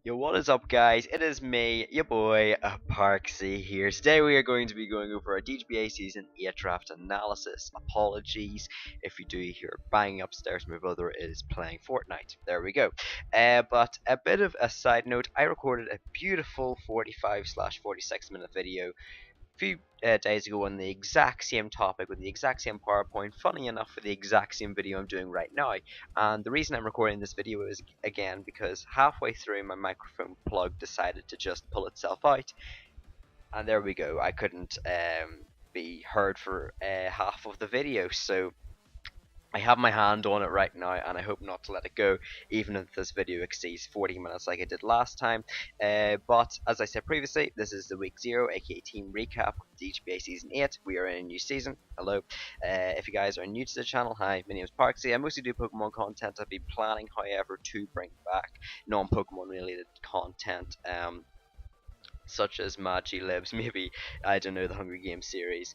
Yo, what is up, guys? It is me, your boy, Parksy here. Today we are going to be going over our DGBA Season 8 draft analysis. Apologies if you do hear banging upstairs. My brother is playing Fortnite. There we go. But a bit of a side note, I recorded a beautiful 45/46 minute video few days ago on the exact same topic with the exact same PowerPoint, funny enough for the exact same video I'm doing right now. And the reason I'm recording this video is, again, because halfway through my microphone plug decided to just pull itself out, and there we go, I couldn't be heard for half of the video. So I have my hand on it right now, and I hope not to let it go, even if this video exceeds 40 minutes like I did last time. But as I said previously, this is the week 0, aka team recap of DGBA Season 8. We are in a new season. Hello. If you guys are new to the channel, hi, my name is Parksy. I mostly do Pokemon content. I've been planning, however, to bring back non-Pokemon related content. Such as Magilibs, maybe, I don't know, the Hunger Games series.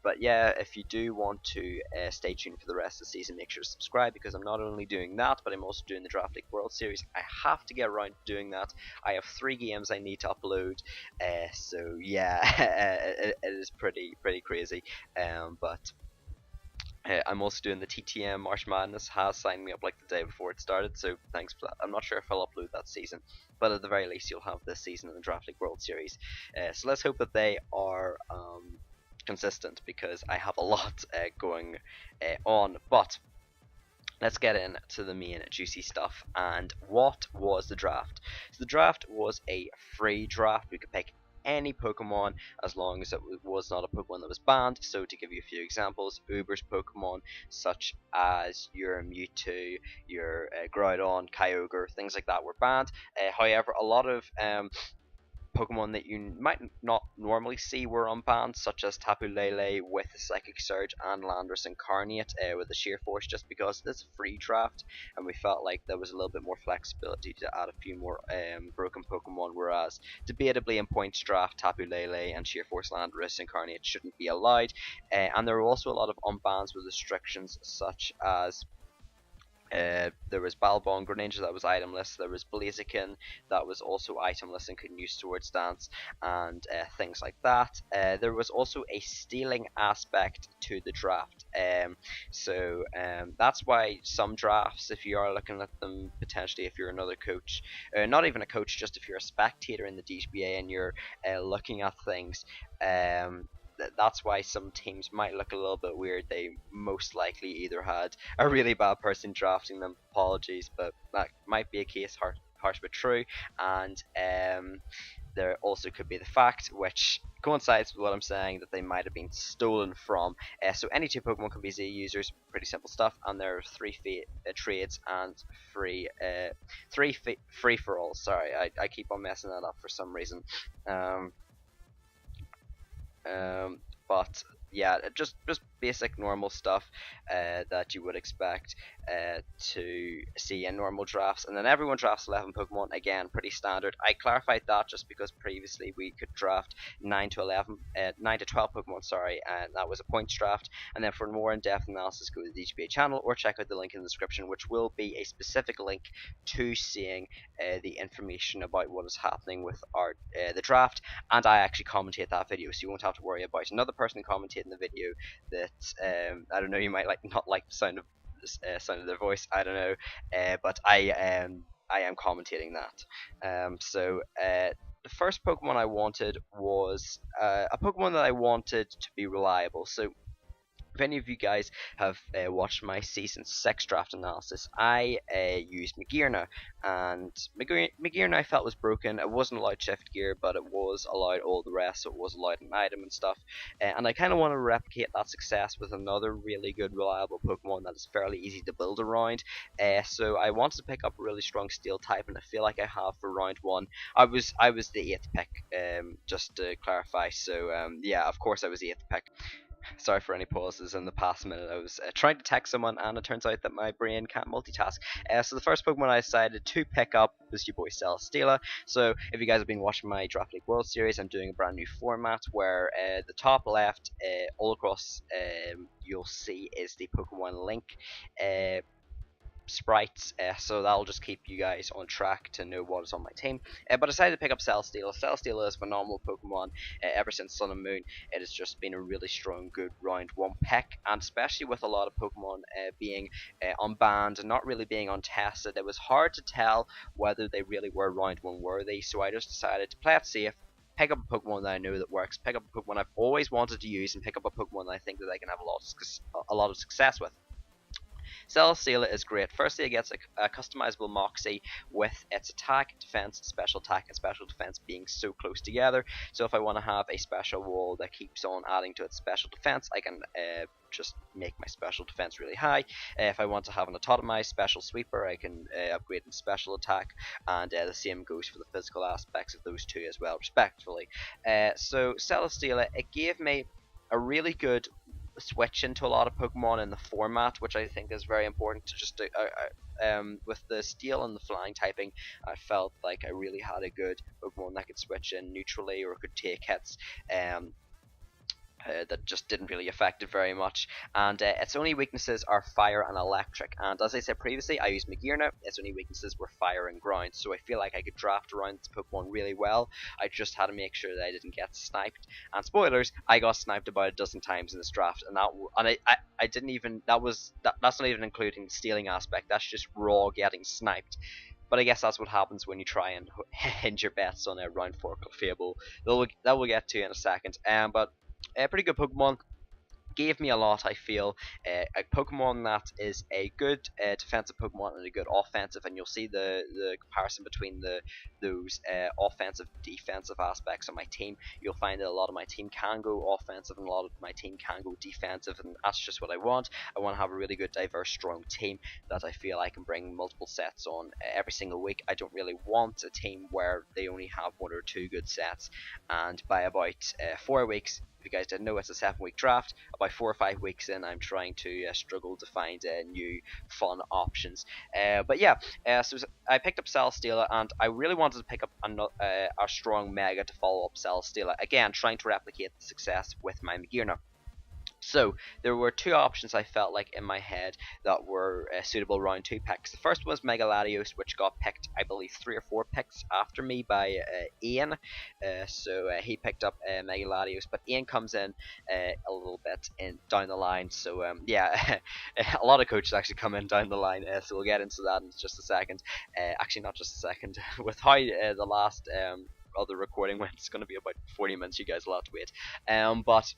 But yeah, if you do want to stay tuned for the rest of the season, make sure to subscribe, because I'm not only doing that, but I'm also doing the Draft League World Series. I have to get around to doing that. I have 3 games I need to upload, so yeah, it is pretty crazy. But I'm also doing the TTM March Madness. Has signed me up like the day before it started, so thanks for that. I'm not sure if I'll upload that season, but at the very least you'll have this season in the Draft League World Series. So let's hope that they are consistent, because I have a lot going on. But let's get into the main juicy stuff. And what was the draft? So the draft was a free draft. We could pick any Pokemon as long as it was not a Pokemon that was banned. So to give you a few examples, Uber's Pokemon such as your Mewtwo, your Groudon, Kyogre, things like that were banned. However, a lot of Pokemon that you might not normally see were unbanned, such as Tapu Lele with Psychic Surge and Landorus Incarnate with the Sheer Force, just because it's a free draft and we felt like there was a little bit more flexibility to add a few more broken Pokemon, whereas debatably in points draft, Tapu Lele and Sheer Force Landorus Incarnate shouldn't be allowed. And there were also a lot of unbans with restrictions, such as there was Balbon Greninja that was itemless, there was Blaziken that was also itemless and couldn't use Sword Stance, and things like that. There was also a stealing aspect to the draft, so that's why some drafts, if you are looking at them potentially, if you're another coach, not even a coach, just if you're a spectator in the DGBA and you're looking at things, that's why some teams might look a little bit weird. They most likely either had a really bad person drafting them, apologies, but that might be a case, harsh but true. And there also could be the fact, which coincides with what I'm saying, that they might have been stolen from. So any 2 Pokemon can be Z users, pretty simple stuff, and there are 3 trades and free for all. Sorry, I keep on messing that up for some reason. But yeah, just basic normal stuff that you would expect to see in normal drafts. And then everyone drafts 11 Pokemon, again pretty standard. I clarified that just because previously we could draft 9 to 12 Pokemon, sorry, and that was a points draft. And then for more in-depth analysis, go to the DGBA channel or check out the link in the description, which will be a specific link to seeing the information about what is happening with our the draft. And I actually commentate that video, so you won't have to worry about another person commentating the video that I don't know, you might not like the sound of their voice, I don't know, but I am commentating that. So the first Pokemon I wanted was a Pokemon that I wanted to be reliable. So if any of you guys have watched my Season 6 draft analysis, I used Magearna, and Magearna I felt was broken. It wasn't allowed shift gear, but it was allowed all the rest, so it was allowed an item and stuff. And I kind of want to replicate that success with another really good, reliable Pokemon that is fairly easy to build around. So I wanted to pick up a really strong Steel type, and I feel like I have for round 1. I was the 8th pick, just to clarify. So yeah, of course I was the 8th pick. Sorry for any pauses in the past minute. I was trying to text someone, and it turns out that my brain can't multitask. So the first Pokemon I decided to pick up was your boy Cellstealer. So if you guys have been watching my Draft League World Series, I'm doing a brand new format where the top left, all across, you'll see is the Pokemon link. sprites, so that'll just keep you guys on track to know what is on my team. But I decided to pick up Cellstealer. Cellstealer is a phenomenal Pokemon. Ever since Sun and Moon, it has just been a really strong, good round 1 pick, and especially with a lot of Pokemon being unbanned and not really being untested, it was hard to tell whether they really were round 1 worthy, so I just decided to play it safe, pick up a Pokemon that I know that works, pick up a Pokemon I've always wanted to use, and pick up a Pokemon that I think that I can have a lot of success with. Cellstealer is great. Firstly, it gets a customizable Moxie with its attack, defense, special attack, and special defense being so close together. So if I want to have a special wall that keeps on adding to its special defense, I can just make my special defense really high. If I want to have an autotomized special sweeper, I can upgrade in special attack, and the same goes for the physical aspects of those two as well, respectively. So Cellstealer, it gave me a really good switch into a lot of Pokemon in the format, which I think is very important to just with the steel and the flying typing, I felt like I really had a good Pokemon that could switch in neutrally or could take hits. That just didn't really affect it very much, and its only weaknesses are fire and electric, and as I said previously, I used Magearna. Its only weaknesses were fire and ground, so I feel like I could draft around this Pokemon really well. I just had to make sure that I didn't get sniped, and spoilers, I got sniped about a dozen times in this draft, and I didn't even, that's not even including the stealing aspect, that's just raw getting sniped. But I guess that's what happens when you try and hinge your bets on a round 4 Fable. That we'll get to in a second. But a pretty good Pokemon. Gave me a lot, I feel. A Pokemon that is a good defensive Pokemon and a good offensive, and you'll see the comparison between those offensive defensive aspects of my team. You'll find that a lot of my team can go offensive and a lot of my team can go defensive, and that's just what I want. I want to have a really good, diverse, strong team that I feel I can bring multiple sets on every single week. I don't really want a team where they only have 1 or 2 good sets, and by about 4 weeks, if you guys didn't know, it's a 7-week draft. About 4 or 5 weeks in, I'm trying to struggle to find new fun options. But yeah, so I picked up Cellstealer, and I really wanted to pick up a strong Mega to follow up Cellstealer. Again, trying to replicate the success with my Magearna. So there were 2 options I felt like in my head that were suitable round 2 picks. The first was Mega Latios, which got picked, I believe, 3 or 4 picks after me by Ian. So he picked up Mega Latios, but Ian comes in a little bit down the line. So yeah, a lot of coaches actually come in down the line. So we'll get into that in just a second. Actually, not just a second. With how the last other recording went, it's going to be about 40 minutes. You guys will have to wait. But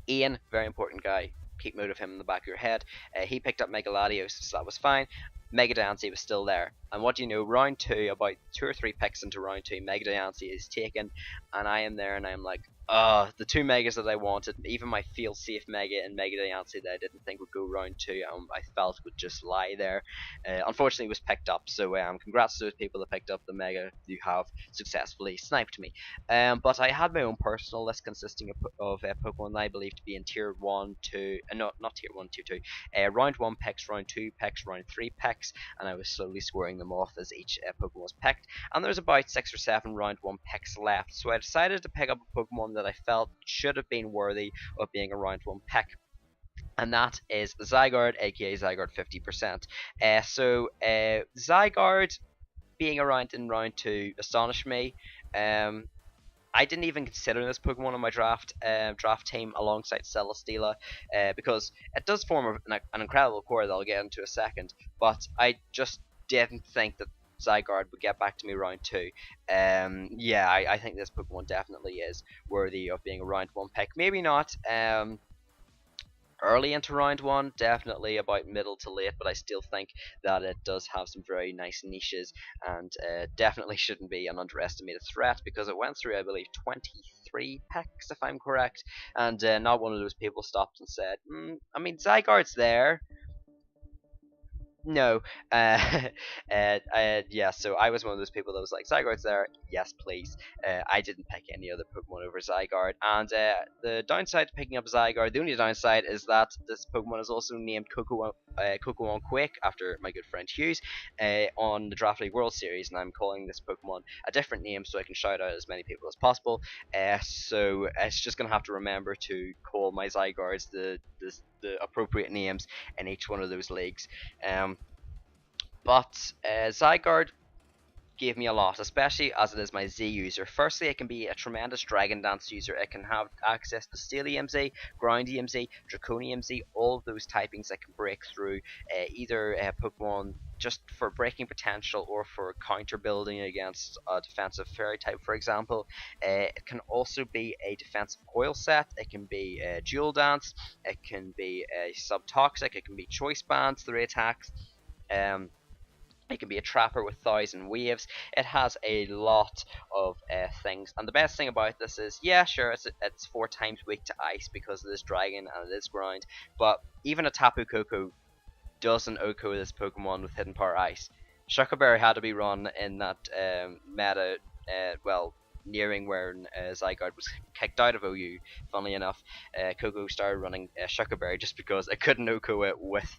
Ian, very important guy, keep note of him in the back of your head. He picked up Mega Latios, so that was fine. Mega Diancie was still there, and what do you know, round 2, about 2 or 3 picks into round 2, Mega Diancie is taken, and I am there and I'm like, the 2 Megas that I wanted, even my feel safe Mega and Mega Diancie that I didn't think would go round 2, I felt would just lie there. Unfortunately, it was picked up, so congrats to those people that picked up the Mega. You have successfully sniped me. But I had my own personal list consisting of Pokemon that I believe to be in tier 1, 2, not tier 1, tier 2, round 1 picks, round 2 picks, round 3 picks, and I was slowly scoring them off as each Pokemon was picked. And there's about 6 or 7 round 1 picks left, so I decided to pick up a Pokemon that I felt should have been worthy of being a round 1 pick. And that is Zygarde, aka Zygarde 50%. So Zygarde being around in round 2 astonished me. I didn't even consider this Pokemon on my draft team alongside Cellstealer because it does form an incredible core that I'll get into a second, but I just didn't think that Zygarde would get back to me round 2. Yeah, I think this Pokemon definitely is worthy of being a round 1 pick. Maybe not early into round 1, definitely about middle to late, but I still think that it does have some very nice niches, and definitely shouldn't be an underestimated threat because it went through, I believe, 23 picks if I'm correct, and not one of those people stopped and said, I mean, Zygarde's there. No, yeah, so I was one of those people that was like, Zygarde's there, yes please. I didn't pick any other Pokemon over Zygarde, and the downside to picking up Zygarde, the only downside is that this Pokemon is also named Cocoon Quake after my good friend Hughes on the Draft League World Series, and I'm calling this Pokemon a different name so I can shout out as many people as possible. So it's just going to have to remember to call my Zygardes the appropriate names in each one of those leagues. But Zygarde gave me a lot, especially as it is my Z user. Firstly, it can be a tremendous Dragon Dance user. It can have access to Steel EMZ, Ground EMZ, Draconian EMZ, all of those typings that can break through either Pokemon just for breaking potential or for counter building against a defensive fairy type, for example. It can also be a defensive coil set, it can be dual dance, it can be a subtoxic, it can be choice bands, 3 attacks. It can be a trapper with 1,000 waves. It has a lot of things, and the best thing about this is, yeah, sure, it's 4 times weak to ice because it is dragon and it is ground, but even a Tapu Koko doesn't OHKO this Pokemon with hidden power ice. Shuckleberry had to be run in that meta, well, nearing where Zygarde was kicked out of OU. Funnily enough, Koko started running Shuckleberry just because it couldn't OHKO it with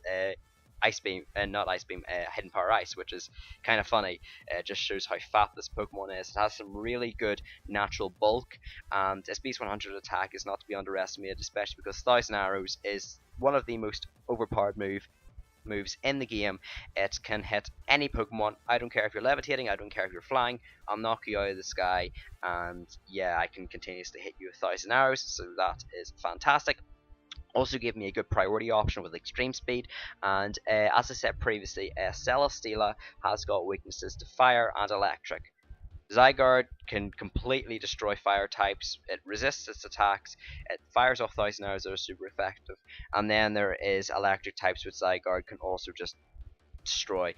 Ice Beam, not Ice Beam, Hidden Power Ice, which is kind of funny. It just shows how fat this Pokemon is. It has some really good natural bulk, and its Beast 100 attack is not to be underestimated, especially because 1,000 Arrows is one of the most overpowered moves in the game. It can hit any Pokemon. I don't care if you're levitating, I don't care if you're flying, I'll knock you out of the sky, and yeah, I can continuously hit you with 1,000 Arrows, so that is fantastic. Also gave me a good priority option with extreme speed, and as I said previously, Cellstealer has got weaknesses to fire and electric. Zygarde can completely destroy fire types, it resists its attacks, it fires off 1,000 arrows that are super effective, and then there is electric types which Zygarde can also just destroy.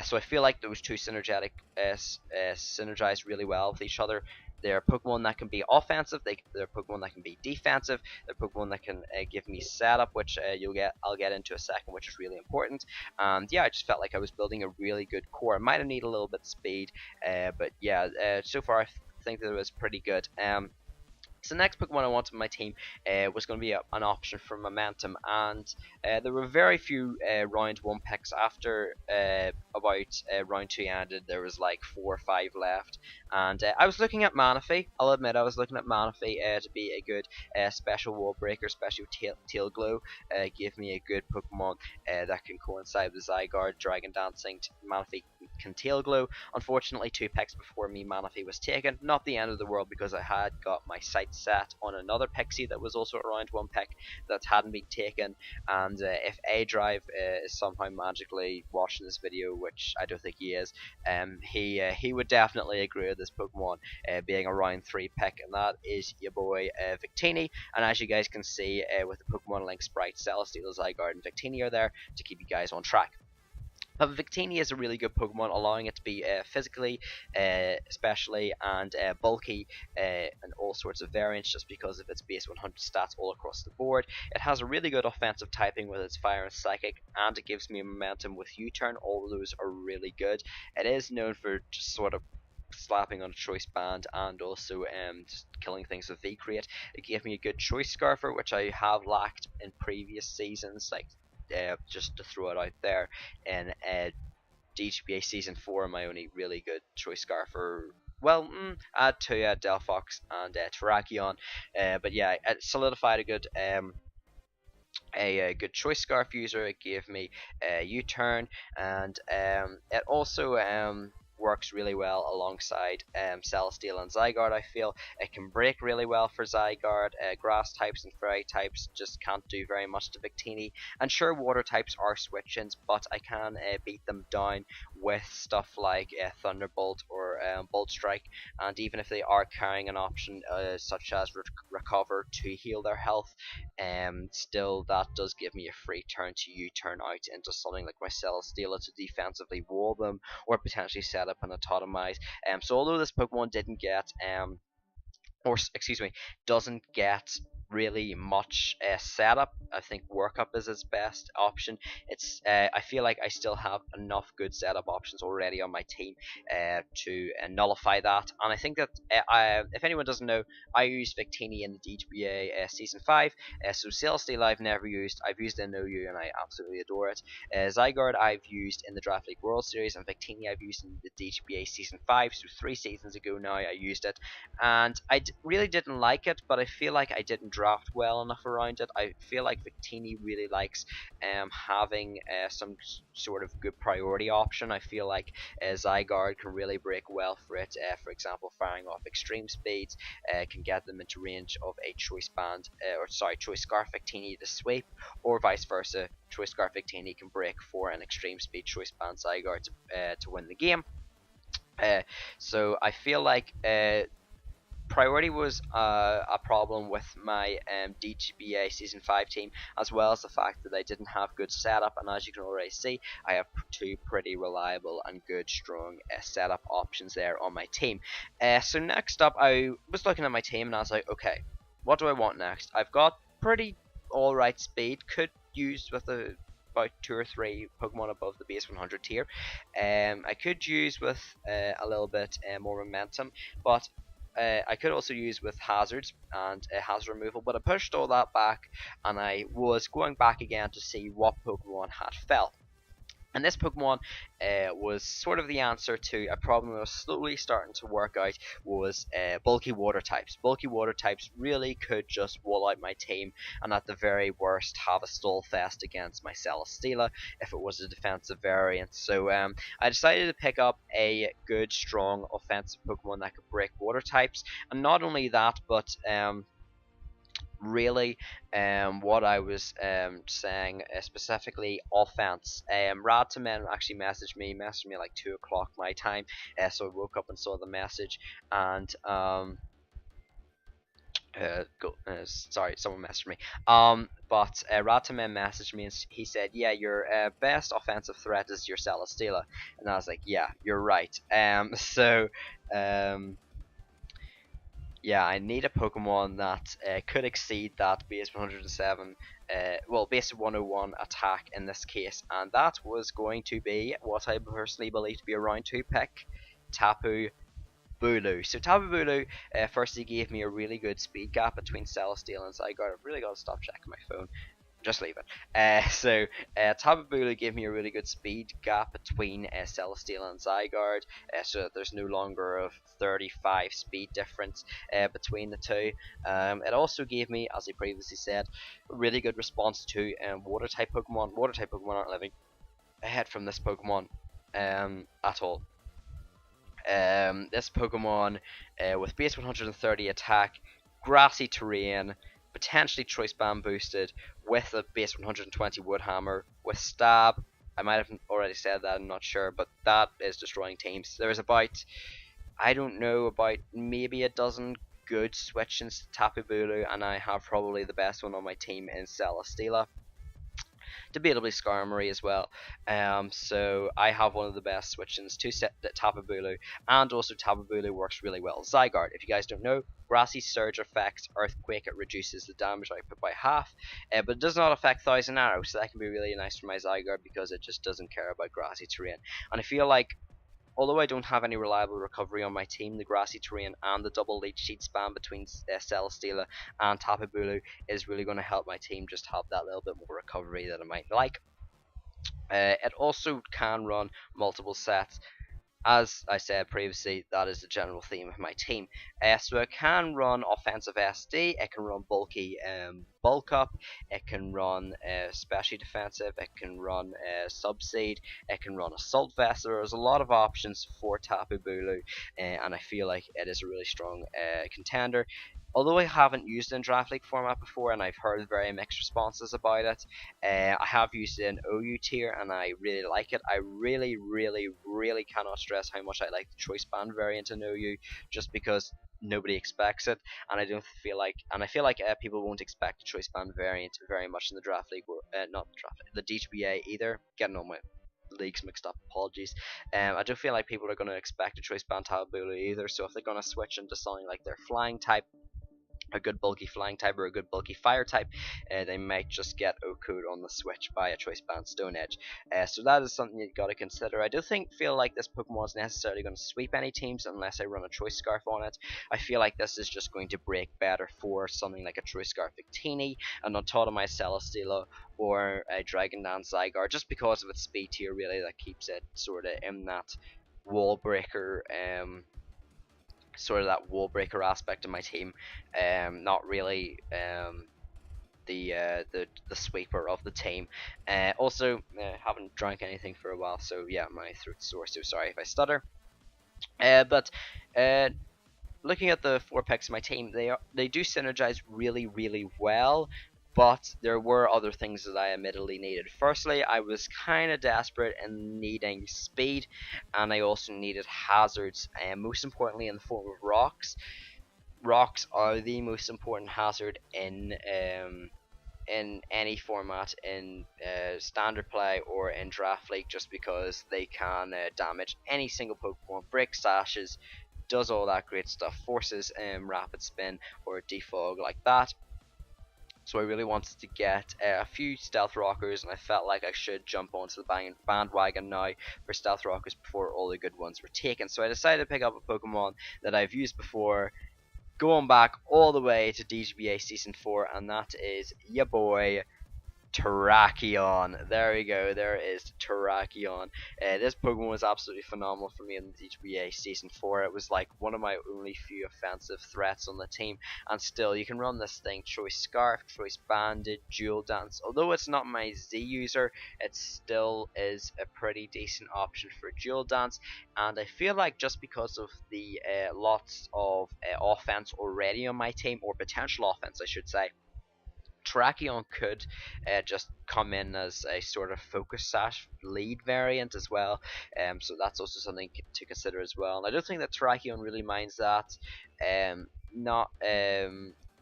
So I feel like those two synergize really well with each other. They're Pokemon that can be offensive. They're Pokemon that can be defensive. They're Pokemon that can give me setup, which I'll get into a second, which is really important. And yeah, I just felt like I was building a really good core. I might have needed a little bit of speed, but yeah, so far I think that it was pretty good. So the next Pokemon I wanted in my team was going to be an option for Momentum, and there were very few round 1 picks after about round 2 ended. There was like 4 or 5 left, and I was looking at Manaphy. I'll admit I was looking at Manaphy to be a good special wall breaker, especially with Tail Glow. Gave me a good Pokemon that can coincide with Zygarde, Dragon Dancing. Manaphy can Tail Glow. Unfortunately, 2 picks before me, Manaphy was taken. Not the end of the world, because I had got my sights set on another Pixie that was also around 1 pick that hadn't been taken, and if A Drive is somehow magically watching this video, which I don't think he is, he would definitely agree with this Pokemon being a round 3 pick, and that is your boy Victini. And as you guys can see with the Pokemon Link sprite, Cellstealer, Zygarde, and Victini are there to keep you guys on track. But Victini is a really good Pokemon, allowing it to be physically, especially, and bulky, and all sorts of variants just because of its base 100 stats all across the board. It has a really good offensive typing with its Fire and Psychic, and it gives me momentum with U-Turn. All of those are really good. It is known for just sort of slapping on a choice band and also just killing things with V-Create. It gave me a good choice Scarfer, which I have lacked in previous seasons, like just to throw it out there. In DGBA Season 4, my only really good choice Scarfer, well, add to Delphox and Tarakion, but yeah, it solidified a good good choice scarf user. It gave me U-Turn, and it also works really well alongside Cellstealer and Zygarde. I feel it can break really well for Zygarde. Grass types and fairy types just can't do very much to Victini, and sure, water types are switch-ins, but I can beat them down with stuff like Thunderbolt or Bolt Strike, and even if they are carrying an option such as Recover to heal their health, still that does give me a free turn to U-Turn out into something like my Cellstealer to defensively wall them, or potentially set up and autotomize. So although this Pokemon didn't get doesn't get really much setup, I think workup is its best option. It's I feel like I still have enough good setup options already on my team to nullify that, and I think that if anyone doesn't know, I used Victini in the DGBA Season 5, so Cellstealer I've never used. I've used it in OU and I absolutely adore it. Zygarde I've used in the Draft League World Series, and Victini I've used in the DGBA Season 5, so 3 seasons ago now I used it, and I really didn't like it, but I feel like I didn't draft well enough around it. I feel like Victini really likes having some sort of good priority option. I feel like Zygarde can really break well for it. For example, firing off extreme speeds can get them into range of a choice band, choice scarf Victini to sweep, or vice versa. Choice scarf Victini can break for an extreme speed choice band Zygarde to win the game. So I feel like priority was a problem with my DGBA Season 5 team, as well as the fact that I didn't have good setup, and as you can already see, I have two pretty reliable and good strong setup options there on my team. So next up, I was looking at my team and I was like, okay, what do I want next? I've got pretty alright speed, could use with about 2 or 3 Pokemon above the base 100 tier. I could use with a little bit more momentum, but I could also use with hazards and hazard removal, but I pushed all that back and I was going back again to see what Pokemon had fell. And this Pokemon was sort of the answer to a problem that was slowly starting to work out, was bulky water types. Bulky water types really could just wall out my team and at the very worst have a stall fest against my Cellstealer if it was a defensive variant. So I decided to pick up a good strong offensive Pokemon that could break water types, and not only that, but really what I was saying, specifically offense. Radtamen actually messaged me at like 2 o'clock my time, so I woke up and saw the message, and sorry, someone messaged me. But Radtamen messaged me and he said, yeah, your best offensive threat is your Cellstealer, and I was like, yeah, you're right. Yeah, I need a Pokemon that could exceed that base 107, base 101 attack in this case, and that was going to be what I personally believe to be a round 2 pick, Tapu Bulu. So Tapu Bulu firstly gave me a really good speed gap between Cellstealer and Zygarde. I've really got to stop checking my phone. Just leave it. Tapu Bulu gave me a really good speed gap between Cellstealer and Zygarde, so that there's no longer a 35 speed difference between the two. It also gave me, as I previously said, a really good response to water type Pokemon. Water type Pokemon aren't living ahead from this Pokemon at all. This Pokemon with base 130 attack, grassy terrain, potentially choice band boosted, with a base 120 wood hammer, with stab. I might have already said that, I'm not sure, but that is destroying teams. There's about, I don't know, about maybe a dozen good switch-ins to Tapu Bulu, and I have probably the best one on my team in Cellstealer. Debatably Skarmory as well. So I have one of the best switch-ins to Tapu Bulu, and also Tapu Bulu works really well. Zygarde, if you guys don't know, Grassy Surge affects Earthquake. It reduces the damage output by half, but it does not affect Thousand Arrow, so that can be really nice for my Zygarde because it just doesn't care about grassy terrain. And I feel like, although I don't have any reliable recovery on my team, the grassy terrain and the double leech seed spam between Cellstealer and Tapu Bulu is really going to help my team just have that little bit more recovery that I might like. It also can run multiple sets. As I said previously, that is the general theme of my team. So it can run offensive SD, it can run bulky bulk up, it can run specially defensive, it can run subseed, it can run assault vest. There's a lot of options for Tapu Bulu, and I feel like it is a really strong contender. Although I haven't used it in Draft League format before, and I've heard very mixed responses about it, I have used it in OU tier, and I really like it. I really cannot stress how much I like the choice band variant in OU, just because nobody expects it, and I don't feel like, people won't expect the choice band variant very much in the Draft League, not the Draft League, the DGBA either. Getting all my leagues mixed up, apologies. I don't feel like people are going to expect a choice band Tapu Bulu either, so if they're going to switch into something like their flying type, a good bulky flying type or a good bulky fire type, they might just get OHKO'd on the switch by a choice band Stone Edge. So that is something you've got to consider. I don't feel like this Pokemon is necessarily going to sweep any teams unless I run a Choice Scarf on it. I feel like this is just going to break better for something like a Choice Scarf Victini, and on top of my Cellstealer or a Dragon Dance Zygarde, just because of its speed tier really that keeps it sort of in that wall breaker sort of that wall breaker aspect of my team. Not really the sweeper of the team. Also, haven't drank anything for a while, so yeah, my throat's sore. So sorry if I stutter. But uh, looking at the 4 picks of my team, they do synergize really well. But there were other things that I admittedly needed. Firstly, I was kind of desperate in needing speed, and I also needed hazards, and most importantly in the form of rocks. Rocks are the most important hazard in any format in standard play or in draft league, just because they can damage any single Pokemon, break sashes, does all that great stuff, forces rapid spin or defog like that. So I really wanted to get a few stealth rockers, and I felt like I should jump onto the bandwagon now for stealth rockers before all the good ones were taken. So I decided to pick up a Pokemon that I've used before, going back all the way to DGBA Season 4, and that is ya boy Tarakion. There we go. There is Tarakion. This Pokemon was absolutely phenomenal for me in the DGBA Season 4. It was like one of my only few offensive threats on the team, and still you can run this thing Choice Scarf, Choice Bandit, Dual Dance. Although it's not my Z user, it still is a pretty decent option for Dual Dance, and I feel like just because of the lots of offense already on my team, or potential offense I should say, Tarakion could just come in as a sort of focus sash lead variant as well, so that's also something to consider as well. And I don't think that Tarakion really minds that. Not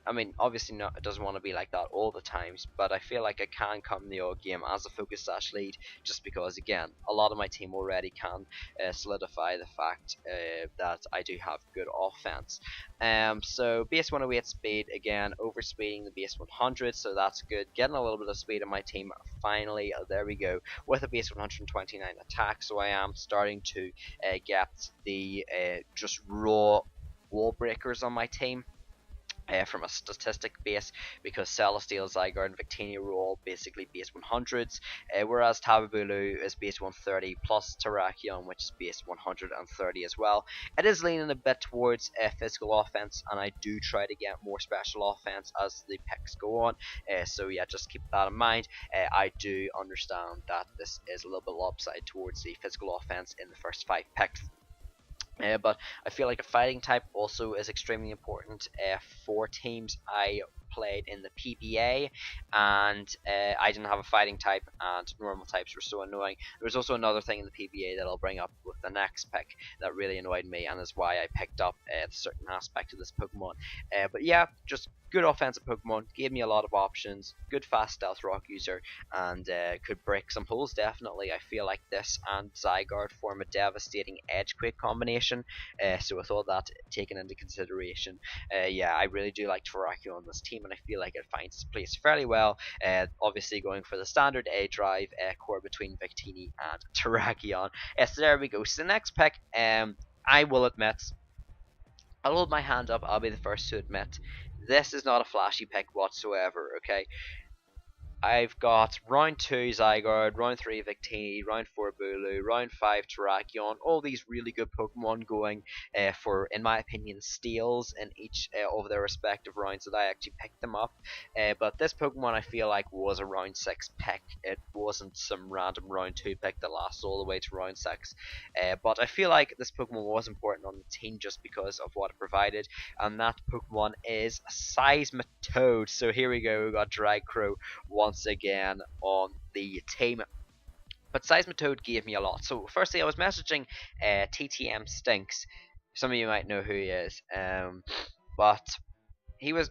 I mean, obviously not. It doesn't want to be like that all the times, but I feel like it can come in the odd game as a focus sash lead, just because again, a lot of my team already can solidify the fact that I do have good offense. So base 108 speed, again, overspeeding the base 100, so that's good. Getting a little bit of speed on my team finally. There we go, with a base 129 attack. So I am starting to get the just raw wall breakers on my team. From a statistic base, because Cellstealer, Zygarde, and Victini are all basically base 100s, whereas Tababulu is base 130 plus Tarakion, which is base 130 as well. It is leaning a bit towards physical offense, and I do try to get more special offense as the picks go on, so yeah, just keep that in mind. I do understand that this is a little bit lopsided towards the physical offense in the first 5 picks. But I feel like a fighting type also is extremely important for teams. I played in the PBA, and I didn't have a fighting type, and normal types were so annoying. There was also another thing in the PBA that I'll bring up with the next pick that really annoyed me, and is why I picked up a certain aspect of this Pokemon. But yeah, just good offensive Pokemon, gave me a lot of options, good fast stealth rock user, and could break some holes definitely. I feel like this and Zygarde form a devastating Edgequake combination, so with all that taken into consideration, yeah, I really do like Tarakion on this team, and I feel like it finds its place fairly well. Obviously going for the standard A drive core between Victini and Tarakion. So there we go. So the next pick, I will admit, I'll hold my hand up, I'll be the first to admit, this is not a flashy pick whatsoever, okay? I've got round 2 Zygarde, round 3 Victini, round 4 Bulu, round 5 Tarakion, all these really good Pokemon going for, in my opinion, steals in each of their respective rounds that I actually picked them up. But this Pokemon I feel like was a round 6 pick. It wasn't some random round 2 pick that lasted all the way to round 6. But I feel like this Pokemon was important on the team just because of what it provided, and that Pokemon is Seismitoad. So here we go, we got Dragcrow once again on the team. But Seismitoad gave me a lot. So firstly, I was messaging TTM Stinks. Some of you might know who he is. But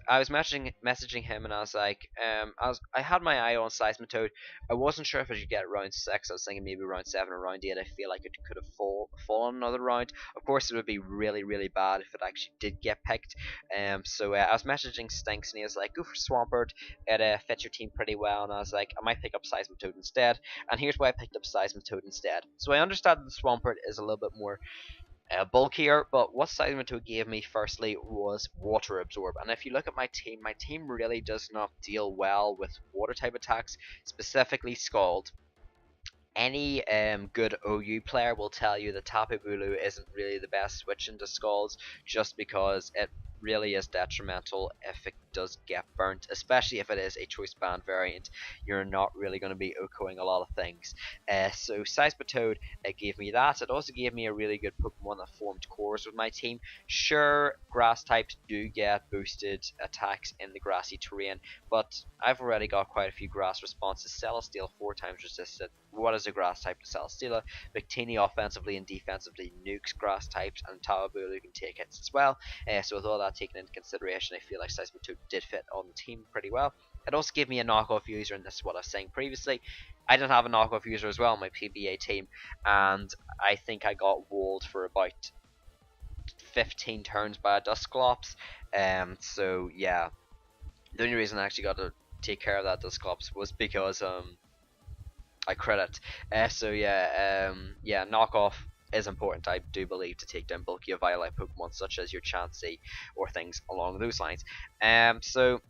I was messaging him, and I was like, I had my eye on Seismitoad. I wasn't sure if I should get round 6. I was thinking maybe round 7 or round 8. I feel like it could have fallen another round. Of course, it would be really bad if it actually did get picked. So I was messaging Stinks, and he was like, go for Swampert. It fits your team pretty well. And I was like, I might pick up Seismitoad instead. And here's why I picked up Seismitoad instead. So I understand that the Swampert is a little bit more bulkier, but what Seismitoad gave me firstly was water absorb. And if you look at my team really does not deal well with water type attacks, specifically Scald. any good OU player will tell you that Tapu Bulu isn't really the best switch into Skulls, just because it really is detrimental if it does get burnt, especially if it is a choice band variant. You're not really going to be OHKOing a lot of things. So Seismitoad gave me that. It also gave me a really good Pokemon that formed cores with my team. Sure, grass types do get boosted attacks in the grassy terrain, but I've already got quite a few grass responses. Cellstealer 4 times resisted. What is a grass type to Cellstealer? Victini offensively and defensively nukes grass types, and Tawabulu can take hits as well. So with all that taken into consideration, I feel like Seismitoad did fit on the team pretty well. It also gave me a knockoff user, and this is what I was saying previously. I didn't have a knockoff user as well on my PBA team, and I think I got walled for about 15 turns by a Dusclops. So yeah, the only reason I actually got to take care of that Dusclops was because I credit. So yeah, yeah, knockoff is important, I do believe, to take down bulky Violet Pokemon such as your Chansey or things along those lines. So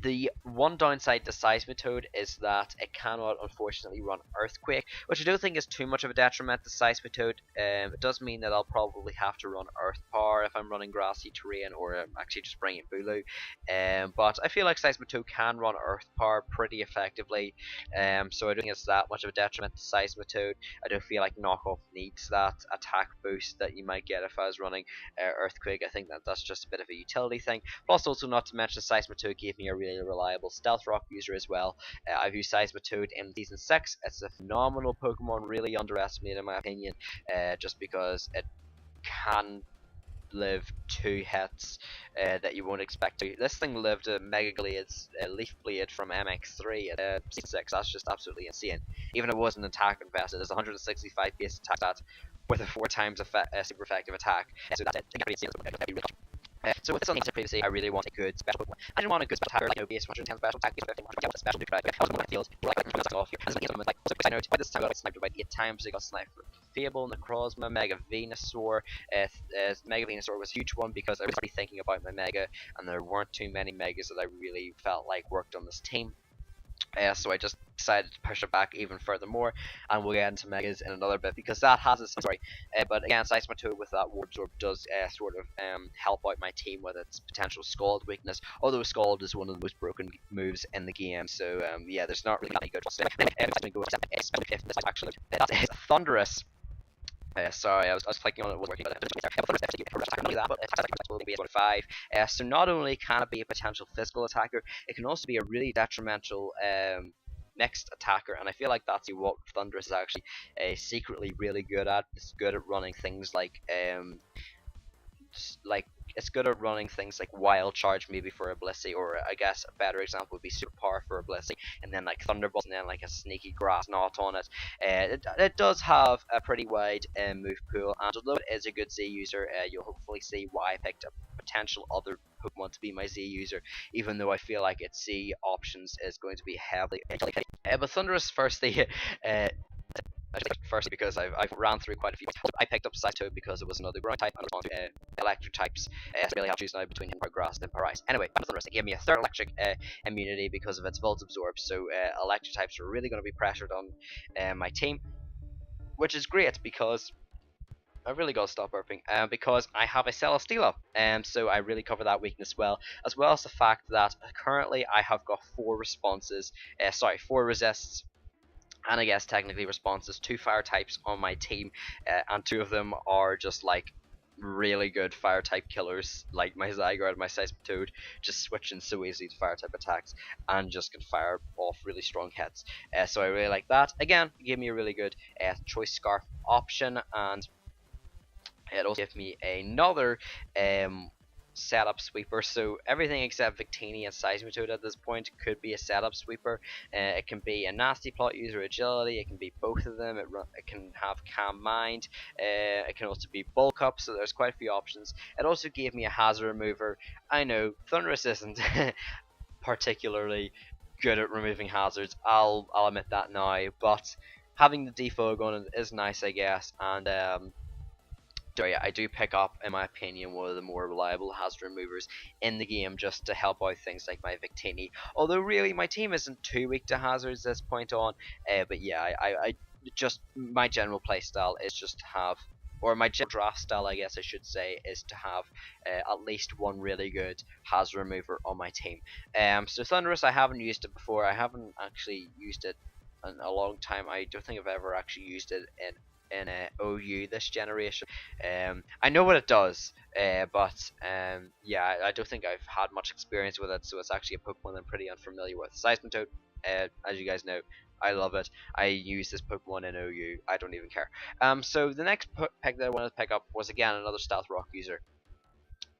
the one downside to Seismitoad is that it cannot unfortunately run Earthquake, which I don't think is too much of a detriment to Seismitoad. It does mean that I'll probably have to run Earth Power if I'm running grassy terrain, or actually just bringing Bulu. But I feel like Seismitoad can run Earth Power pretty effectively, so I don't think it's that much of a detriment to Seismitoad. I don't feel like Knockoff needs that attack boost that you might get if I was running Earthquake. I think that that's just a bit of a utility thing. Plus, also not to mention, Seismitoad gave me a really reliable Stealth Rock user as well. I've used Seismitoad in Season 6. It's a phenomenal Pokemon, really underestimated in my opinion, just because it can live 2 hits that you won't expect to. This thing lived a Mega Glade's Leaf Blade from MX3 at Season 6. That's just absolutely insane. Even if it wasn't attack invested, it's 165 base attack stat with a 4 times super effective attack. So that's it. So with this on previously, I really want a good special Pokemon. I didn't want a good special attacker, like no base 110 special attack, base 15, 100 special nuke, I was more in the field, like off here. And this is like, also I know by this time I got sniped about 8 times. I got sniped for Fable, Necrozma, Mega Venusaur. Mega Venusaur was a huge one because I was already thinking about my Mega, and there weren't too many Megas that I really felt like worked on this team. So I just decided to push it back even furthermore, and we'll get into Megas in another bit because that has its story. But again, Seismitoad with that Warp Absorb does sort of help out my team with its potential Scald weakness, although Scald is one of the most broken moves in the game, so yeah, there's not really any good ones. Actually, that's Thunderous. Sorry, I was clicking on it, wasn't working, but it's will be about 5. So not only can it be a potential physical attacker, it can also be a really detrimental mixed attacker, and I feel like that's what Thunderous is actually secretly really good at. It's good at running things like it's good at running things like Wild Charge maybe for a Blissey, or I guess a better example would be Super Power for a Blissey, and then like Thunderbolt, and then like a sneaky Grass Knot on it. It does have a pretty wide move pool, and although it is a good Z user, you'll hopefully see why I picked a potential other Pokemon to be my Z user, even though I feel like its Z options is going to be heavily but Thunderous firstly because I've ran through quite a few. I picked up Seismitoad because it was another ground type, and I was on to electric types. So I really have to choose now between Grass and Parais. Anyway, Thunderous, it gave me a 3rd electric immunity because of its Volt Absorb, so electric types are really going to be pressured on my team, which is great because I really gotta stop burping, because I have a Cellstealer, so I really cover that weakness well, as well as the fact that currently I have got 4 responses, 4 resists, and I guess technically responses to fire types on my team, and 2 of them are just like really good fire type killers, like my Zygarde and my Seismitoad, just switching so easily to fire type attacks and just can fire off really strong hits. So I really like that. Again, it gave me a really good choice scarf option, and it also gave me another setup sweeper, so everything except Victini and Seismitoad at this point could be a setup sweeper. It can be a nasty plot user agility, it can be both of them, it can have calm mind, it can also be bulk up, so there's quite a few options. It also gave me a hazard remover. I know Thunderous isn't particularly good at removing hazards, I'll admit that now, but having the defog on it is nice, I guess, and I do pick up, in my opinion, one of the more reliable hazard removers in the game just to help out things like my Victini. Although really my team isn't too weak to hazards at this point on, but yeah, I just my general play style is just to have, or my general draft style I guess I should say, is to have at least one really good hazard remover on my team. So Thunderous, I haven't used it before. I haven't actually used it in a long time. I don't think I've ever actually used it in OU this generation. I know what it does, but yeah, I don't think I've had much experience with it, so it's actually a Pokemon I'm pretty unfamiliar with. Seismitoad, as you guys know, I love it. I use this Pokemon in OU. I don't even care. So the next pick that I wanted to pick up was again another Stealth Rock user,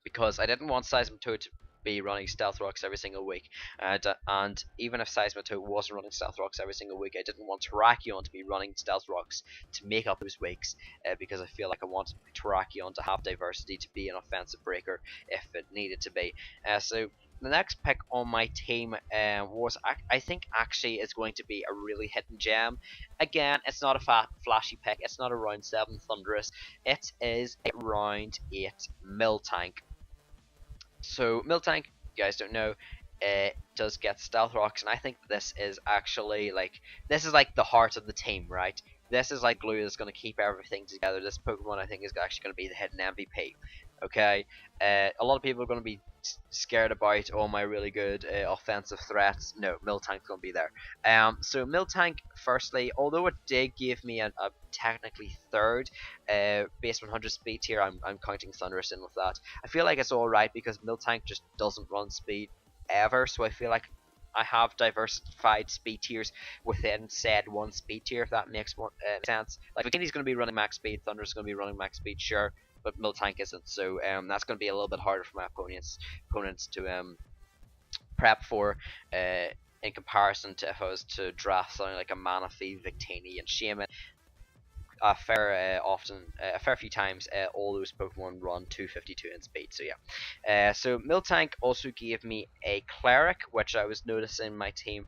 because I didn't want Seismitoad to be running Stealth Rocks every single week, and even if Seismitoad wasn't running Stealth Rocks every single week, I didn't want Tarakion to be running Stealth Rocks to make up those weeks, because I feel like I want Tarakion to have diversity, to be an offensive breaker if it needed to be. So the next pick on my team was, I think actually is going to be a really hidden gem. Again, it's not a flashy pick, it's not a round 7 Thunderous, it is a round 8 Miltank. So Miltank, you guys don't know, does get Stealth Rocks, and I think this is actually like, this is like the heart of the team, right? This is like glue that's going to keep everything together. This Pokemon I think is actually going to be the hidden MVP. Okay, a lot of people are going to be scared about all my really good offensive threats. No, Miltank's going to be there. So Miltank, firstly, although it did give me a technically third base 100 speed tier, I'm counting Thunderous in with that. I feel like it's alright because Miltank just doesn't run speed ever, so I feel like I have diversified speed tiers within said one speed tier, if that makes more sense. Like Victini's going to be running max speed, Thunderous is going to be running max speed, sure, but Miltank isn't, so that's going to be a little bit harder for my opponents to prep for, in comparison to if I was to draft something like a Manaphy, Victini, and Shaman. A fair few times, all those Pokemon run 252 in speed. So yeah, so Miltank also gave me a Cleric, which I was noticing my team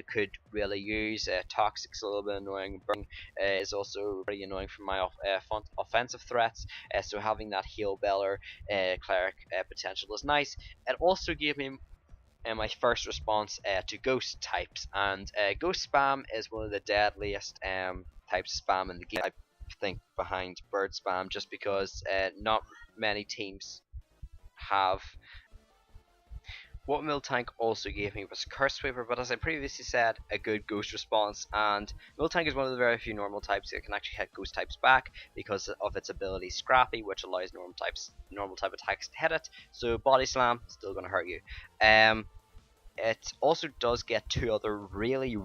could really use. Toxic's a little bit annoying. Burn is also pretty annoying for my offensive threats. So having that Heal Beller Cleric potential is nice. It also gave me my first response to ghost types, and ghost spam is one of the deadliest types of spam in the game, I think, behind bird spam, just because not many teams have. What Miltank also gave me was Curse Sweeper, but as I previously said, a good ghost response, and Miltank is one of the very few normal types that can actually hit ghost types back because of its ability Scrappy, which allows normal type attacks to hit it. So Body Slam, still gonna hurt you. It also does get two other really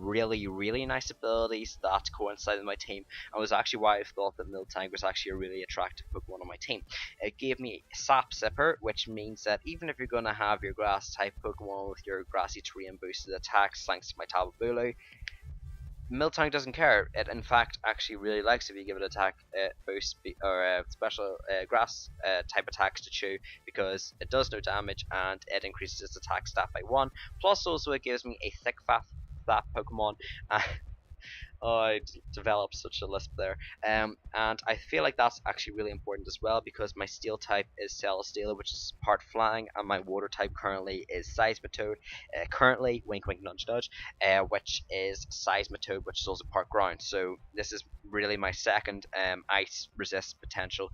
nice abilities that coincide with my team, and was actually why I thought that Miltank was actually a really attractive Pokemon on my team. It gave me Sap Sipper, which means that even if you're going to have your grass type Pokemon with your grassy terrain boosted attacks thanks to my Tapu Bulu, Miltank doesn't care. It in fact actually really likes if you give it attack boost or special grass type attacks to chew, because it does no damage and it increases its attack stat by 1. Plus also it gives me a thick fat Pokemon. Oh, I developed such a lisp there. And I feel like that's actually really important as well, because my steel type is Cellstealer, which is part flying, and my water type currently is Seismitoad. Currently, wink wink nudge nudge, which is Seismitoad, which is also part ground. So this is really my second ice resist potential.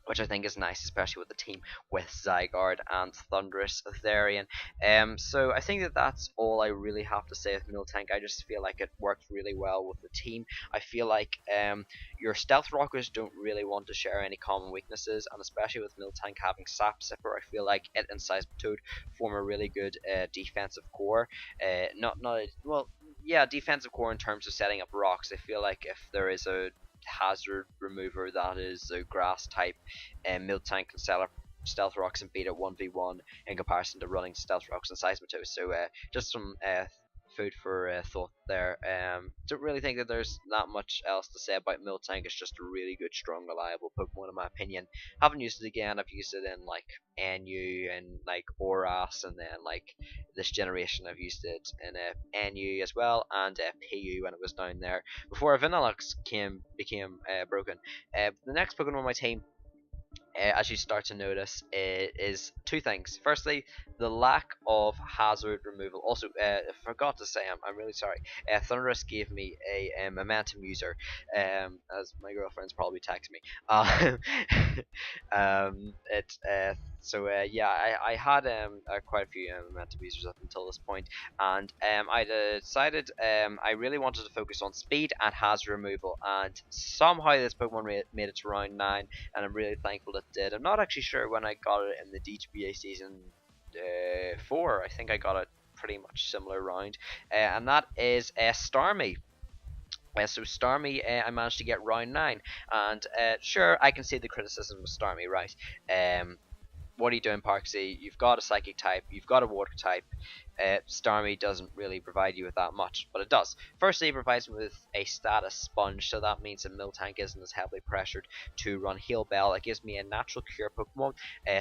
Which I think is nice, especially with the team with Zygarde and Thunderous Therian. So I think that that's all I really have to say with Miltank. I just feel like it worked really well with the team. I feel like your Stealth Rockers don't really want to share any common weaknesses, and especially with Miltank having Sap Sipper, I feel like it and Seismitoad form a really good defensive core. Defensive core in terms of setting up rocks. I feel like if there is a hazard remover that is a grass type, and Miltank can Stealth Rocks and beat it 1v1 in comparison to running Stealth Rocks and Seismitoad. So just some food for thought there. Don't really think that there's not much else to say about Miltank. It's just a really good, strong, reliable Pokemon in my opinion. Haven't used it again. I've used it in like NU and like Oras, and then like this generation I've used it in NU as well, and PU when it was down there before Vanillux became broken. The next Pokemon on my team, as you start to notice, is two things. Firstly, the lack of hazard removal. Also, I forgot to say, I'm really sorry. Thunderous gave me a momentum user, as my girlfriend's probably texting me. It so yeah, I had quite a few momentum users up until this point, and I decided I really wanted to focus on speed and hazard removal, and somehow this Pokemon made it to round 9, and I'm really thankful it did. I'm not actually sure when I got it in the DGBA season 4. I think I got it pretty much similar round, and that is Starmie. So Starmie, I managed to get round 9, and sure, I can see the criticism of Starmie, right? What are you doing, Parksy? You've got a psychic type, you've got a water type. Starmie doesn't really provide you with that much, but it does. Firstly, it provides me with a status sponge, so that means that Miltank isn't as heavily pressured to run Heal Bell. It gives me a natural cure Pokemon,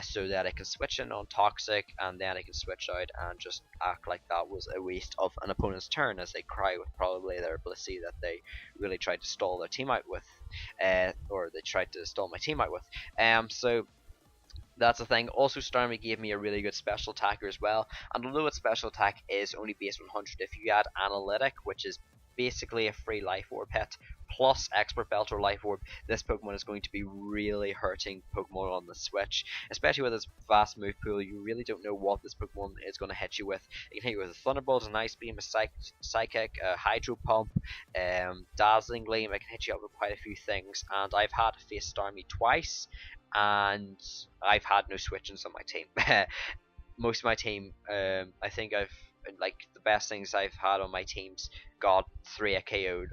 so that I can switch in on Toxic, and then I can switch out and just act like that was a waste of an opponent's turn, as they cry with probably their Blissey that they really tried to stall their team out with, or they tried to stall my team out with. So that's the thing. Also, Starmie gave me a really good special attacker as well, and although its special attack is only base 100, if you add Analytic, which is basically a free Life Orb pet, plus Expert Belt or Life Orb, this Pokemon is going to be really hurting Pokemon on the Switch, especially with its vast move pool. You really don't know what this Pokemon is going to hit you with. It can hit you with a Thunderbolt, a Nice Beam, a Psychic, a Hydro Pump, Dazzling Gleam. It can hit you up with quite a few things, and I've had to face Starmie twice, and I've had no switchings on my team. Most of my team, I think I've like the best things I've had on my teams got 3 KO'd.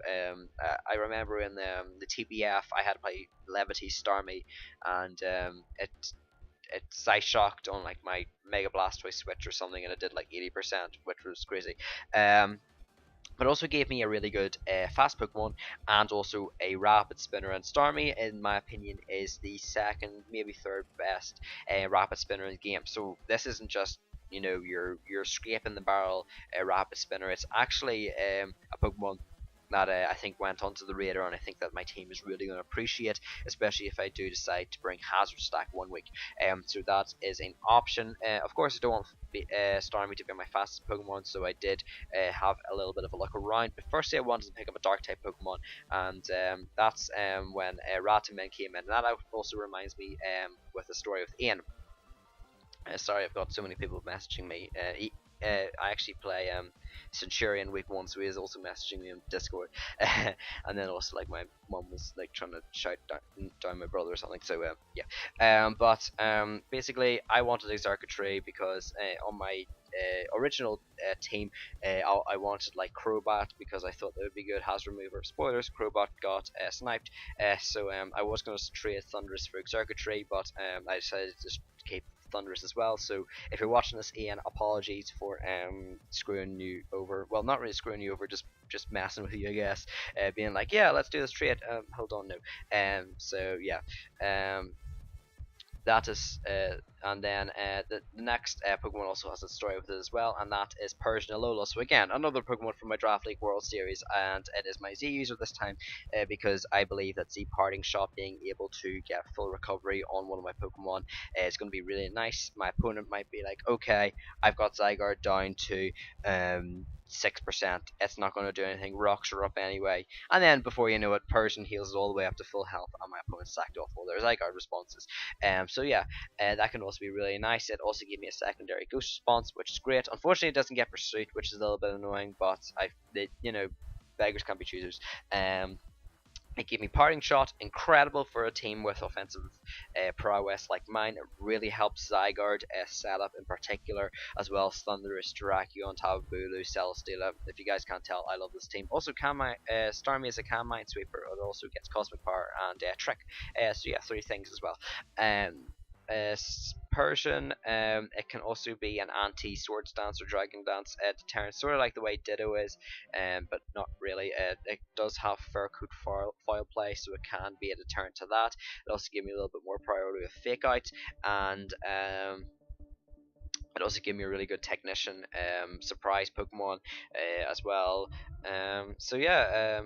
I remember in the TBF I had to play Levity Starmie, and it Psyshocked on like my Mega Blastoise switch or something, and it did like 80%, which was crazy. But also gave me a really good fast Pokemon, and also a Rapid Spinner. And Starmie, in my opinion, is the second, maybe third best Rapid Spinner in the game. So this isn't just, you know, you're scraping the barrel Rapid Spinner. It's actually a Pokemon that I think went onto the radar, and I think that my team is really going to appreciate, especially if I do decide to bring Hazard Stack one week. So that is an option. Of course, I don't want Starmie to be my fastest Pokemon, so I did have a little bit of a look around. But firstly, I wanted to pick up a Dark type Pokemon, and that's when Ratamen came in. And that also reminds me with the story with Ian. Sorry, I've got so many people messaging me. I actually play Centurion week 1, so he is also messaging me on Discord. And then also like my mom was like trying to shout down my brother or something. So yeah. But basically, I wanted Exarchatre because on my original team, I wanted like Crobat because I thought that would be good hazard remover. Spoilers: Crobat got sniped. So I was going to trade Thundurus for Exarchatre, but I decided to just keep Thundurus as well. So if you're watching this, Ian, apologies for screwing you over. Well, not really screwing you over, just messing with you, I guess. Being like, yeah, let's do this trade. Hold on, no. So yeah. That is, and then the next Pokemon also has a story with it as well, and that is Persian Alola. So again, another Pokemon from my Draft League World Series, and it is my Z user this time, because I believe that Z Parting Shot, being able to get full recovery on one of my Pokemon, is going to be really nice. My opponent might be like, okay, I've got Zygarde down to 6%, it's not going to do anything, rocks are up anyway, and then before you know it, Persian heals all the way up to full health, and my opponent sacked off all their Zygarde responses. So yeah, that can also be really nice. It also gave me a secondary ghost response, which is great. Unfortunately, it doesn't get pursuit, which is a little bit annoying, but you know, beggars can't be choosers. It gave me Parting Shot, incredible for a team with offensive prowess like mine. It really helps Zygarde setup in particular, as well as Thundurus, Tarakion, Tabulu, Cellstealer. If you guys can't tell, I love this team. Also, Starmie is a Can Minesweeper. It also gets Cosmic Power and Trick. So yeah, 3 things as well. Persian. It can also be an anti-Swords Dance or Dragon Dance deterrent, sort of like the way Ditto is, but not really. It does have Furcoot foil play, so it can be a deterrent to that. It also gives me a little bit more priority with Fake Out, and it also gave me a really good technician, surprise Pokemon as well. So yeah,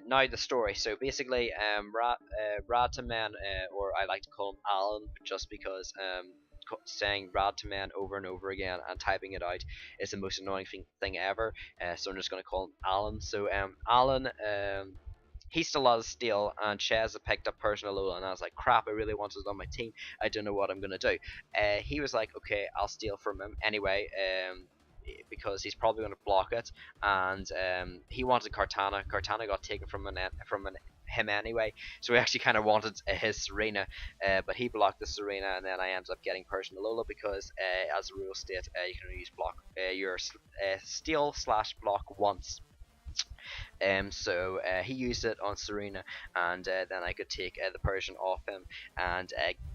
now the story. So basically, Rataman, or I like to call him Alan, just because saying Rataman over and over again and typing it out is the most annoying thing ever. So I'm just gonna call him Alan. So Alan. He still has Steel, and Chez had picked up Personal Alola, and I was like, crap, I really wanted it on my team. I don't know what I'm going to do. He was like, okay, I'll steal from him anyway, because he's probably going to block it, and he wanted Kartana. Kartana got taken from him anyway, so he actually kind of wanted his Serena, but he blocked the Serena, and then I ended up getting Personal Alola because, as a rule state, you can only use your Steal / block once. So he used it on Serena, and then I could take the Persian off him and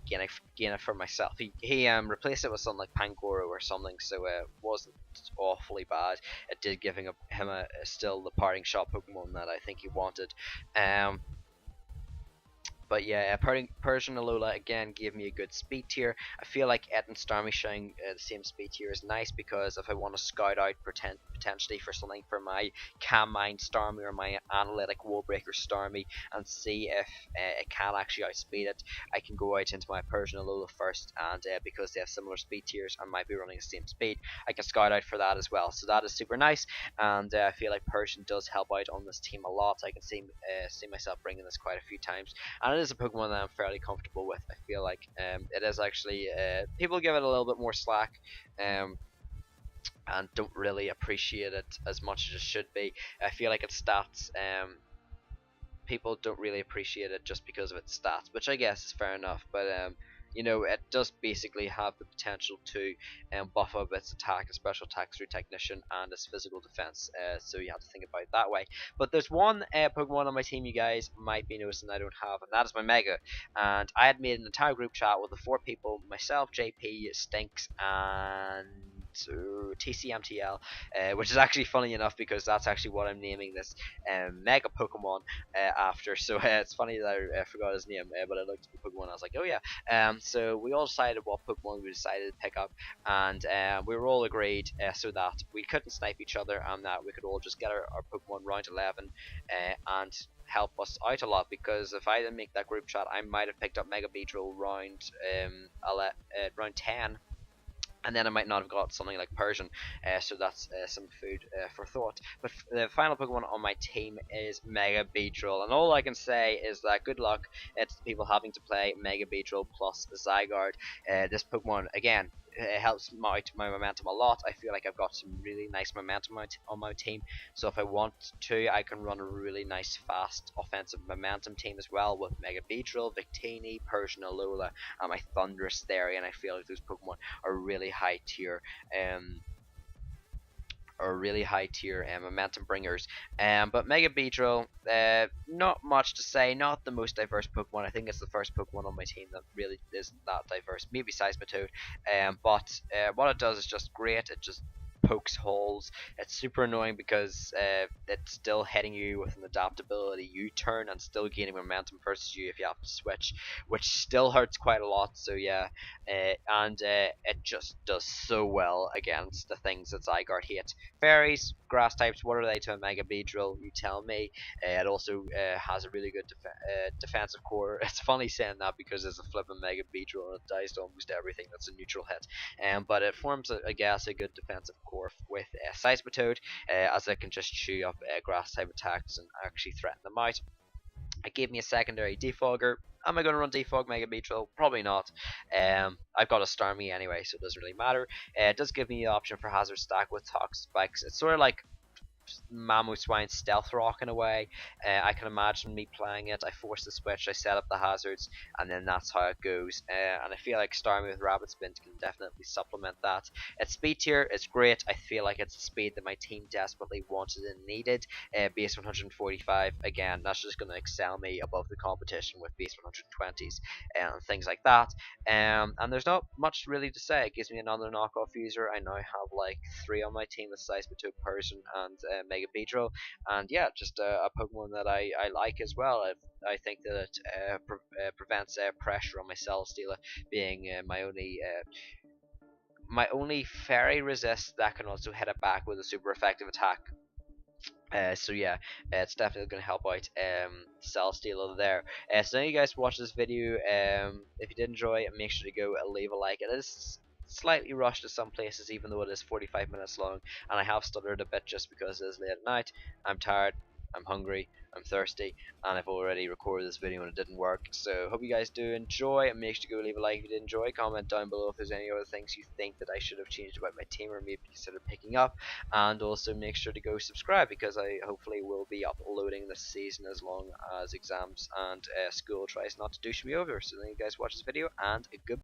gain it for myself. He replaced it with something like Pangoro or something, so it wasn't awfully bad. It did give him still the parting shot Pokemon that I think he wanted. But yeah, Persian Alola again gave me a good speed tier. I feel like Ed and Starmie sharing the same speed tier is nice, because if I want to scout out potentially for something for my Cam Mind Starmie or my Analytic Wall Breaker Starmie and see if it can actually outspeed it, I can go out into my Persian Alola first, and because they have similar speed tiers and might be running the same speed, I can scout out for that as well. So that is super nice, and I feel like Persian does help out on this team a lot. I can see myself bringing this quite a few times, and it is a Pokemon that I'm fairly comfortable with. I feel like it is actually people give it a little bit more slack, and don't really appreciate it as much as it should be. I feel like its stats, people don't really appreciate it just because of its stats, which I guess is fair enough. But you know, it does basically have the potential to buff up its attack and special attack through Technician and its physical defense, so you have to think about it that way. But there's one Pokemon on my team you guys might be noticing I don't have, and that is my Mega. And I had made an entire group chat with the 4 people, myself, JP, Stinks, and TCMTL, which is actually funny enough because that's actually what I'm naming this Mega Pokemon after. So it's funny that I forgot his name, but I looked at the Pokemon and I was like, oh yeah. So we all decided what Pokemon we decided to pick up, and we were all agreed so that we couldn't snipe each other, and that we could all just get our Pokemon round 11 and help us out a lot. Because if I didn't make that group chat, I might have picked up Mega Beedrill round 10, and then I might not have got something like Persian, so that's some food for thought. But the final Pokemon on my team is Mega Beedrill, and all I can say is that good luck to people having to play Mega Beedrill plus Zygarde. This Pokemon, again, it helps my momentum a lot. I feel like I've got some really nice momentum on my team, so if I want to, I can run a really nice fast offensive momentum team as well with Mega Beedrill, Victini, Persian Alola, and my Thunderous Theory, and I feel like those Pokemon are really high tier momentum bringers. But Mega Beedrill, not much to say, not the most diverse Pokemon. I think it's the first Pokemon on my team that really isn't that diverse, maybe Seismitoad, but what it does is just great. It just pokes holes. It's super annoying because it's still hitting you with an adaptability U-turn and still gaining momentum versus you if you have to switch, which still hurts quite a lot. So yeah, and it just does so well against the things that Zygarde hates. Fairies, grass types, what are they to a Mega Beedrill? You tell me. It also has a really good defensive core. It's funny saying that because it's a flipping Mega Beedrill and it dies to almost everything that's a neutral hit. But it forms, I guess, a good defensive core with Seismitoad, as it can just chew up grass type attacks and actually threaten them out. It gave me a secondary Defogger. Am I going to run Defog Mega Beedrill? Probably not. I've got a Starmie anyway, so it doesn't really matter. It does give me the option for Hazard Stack with Toxic Spikes. It's sort of like Mamoswine stealth rocking away. I can imagine me playing it. I force the switch, I set up the hazards, and then that's how it goes. And I feel like starting with Rabbit Spin can definitely supplement that. Its speed tier is great. I feel like it's the speed that my team desperately wanted and needed. Base 145, again, that's just going to excel me above the competition with base 120s and things like that. And there's not much really to say. It gives me another knockoff user. I now have like 3 on my team with Seismitoad, Persian, and Mega Beedrill. And yeah, just a Pokemon that I like as well. I think that it prevents pressure on my Cellstealer, being my only fairy resist that can also hit it back with a super effective attack. So yeah, it's definitely going to help out Cellstealer there. So now you guys watch this video. If you did enjoy it, make sure to go leave a like. It is slightly rushed at some places, even though it is 45 minutes long, and I have stuttered a bit just because it is late at night. I'm tired, I'm hungry, I'm thirsty, and I've already recorded this video and it didn't work. So hope you guys do enjoy, and make sure to go leave a like if you did enjoy. Comment down below if there's any other things you think that I should have changed about my team or maybe consider picking up, and also make sure to go subscribe because I hopefully will be uploading this season as long as exams and school tries not to douche me over. So then you guys watch this video, and goodbye.